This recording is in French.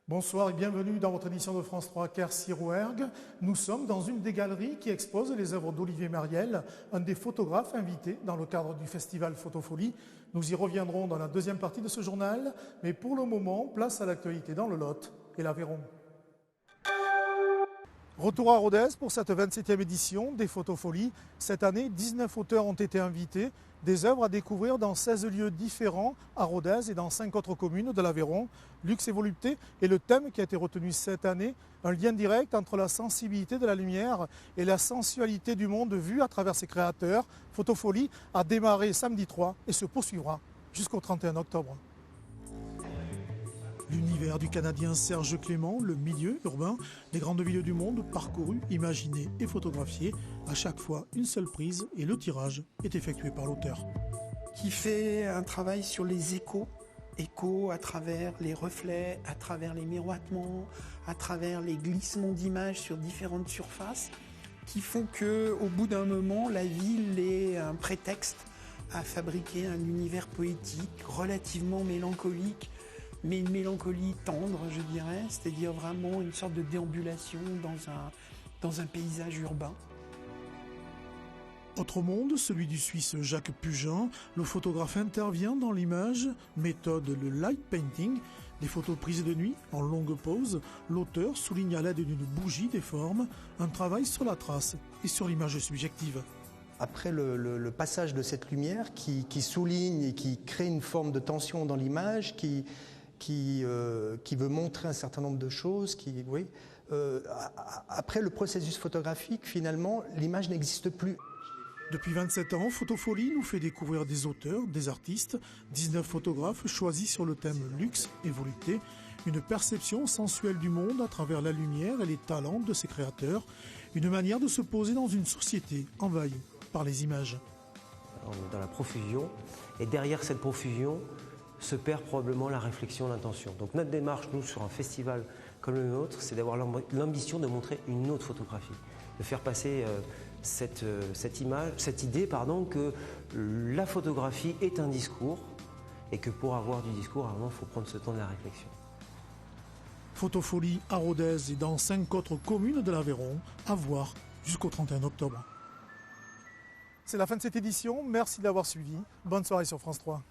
Bonsoir et bienvenue dans votre édition de France 3 Quercy-Rouergue. Nous sommes dans une des galeries qui expose les œuvres d'Olivier Mariel, un des photographes invités dans le cadre du festival Photofolie. Nous y reviendrons dans la deuxième partie de ce journal, mais pour le moment, place à l'actualité dans le Lot et l'Aveyron. Retour à Rodez pour cette 27e édition des Photofolies. Cette année, 19 auteurs ont été invités, des œuvres à découvrir dans 16 lieux différents à Rodez et dans 5 autres communes de l'Aveyron. Luxe et volupté est le thème qui a été retenu cette année, un lien direct entre la sensibilité de la lumière et la sensualité du monde vu à travers ses créateurs. Photofolie a démarré samedi 3 et se poursuivra jusqu'au 31 octobre. L'univers du Canadien Serge Clément, le milieu urbain des grandes villes du monde, parcouru, imaginé et photographié. À chaque fois, une seule prise et le tirage est effectué par l'auteur. Qui fait un travail sur les échos à travers les reflets, à travers les miroitements, à travers les glissements d'images sur différentes surfaces, qui font qu'au bout d'un moment, la ville est un prétexte à fabriquer un univers poétique relativement mélancolique, mais une mélancolie tendre, je dirais, c'est-à-dire vraiment une sorte de déambulation dans un paysage urbain. Autre monde, celui du Suisse Jacques Pugin. Le photographe intervient dans l'image, méthode le light painting, des photos prises de nuit, en longue pause. L'auteur souligne à l'aide d'une bougie des formes, un travail sur la trace et sur l'image subjective. Après le passage de cette lumière qui souligne et qui crée une forme de tension dans l'image, qui veut montrer un certain nombre de choses, après le processus photographique, finalement, l'image n'existe plus. Depuis 27 ans, Photofolie nous fait découvrir des auteurs, des artistes, 19 photographes choisis sur le thème luxe et volupté, une perception sensuelle du monde à travers la lumière et les talents de ses créateurs, une manière de se poser dans une société envahie par les images. On est dans la profusion, et derrière cette profusion se perd probablement la réflexion, l'intention. Donc notre démarche, nous, sur un festival comme le nôtre, c'est d'avoir l'ambition de montrer une autre photographie, de faire passer cette idée que la photographie est un discours et que pour avoir du discours, il faut prendre ce temps de la réflexion. Photofolie à Rodez et dans 5 autres communes de l'Aveyron, à voir jusqu'au 31 octobre. C'est la fin de cette édition, merci de l'avoir suivi. Bonne soirée sur France 3.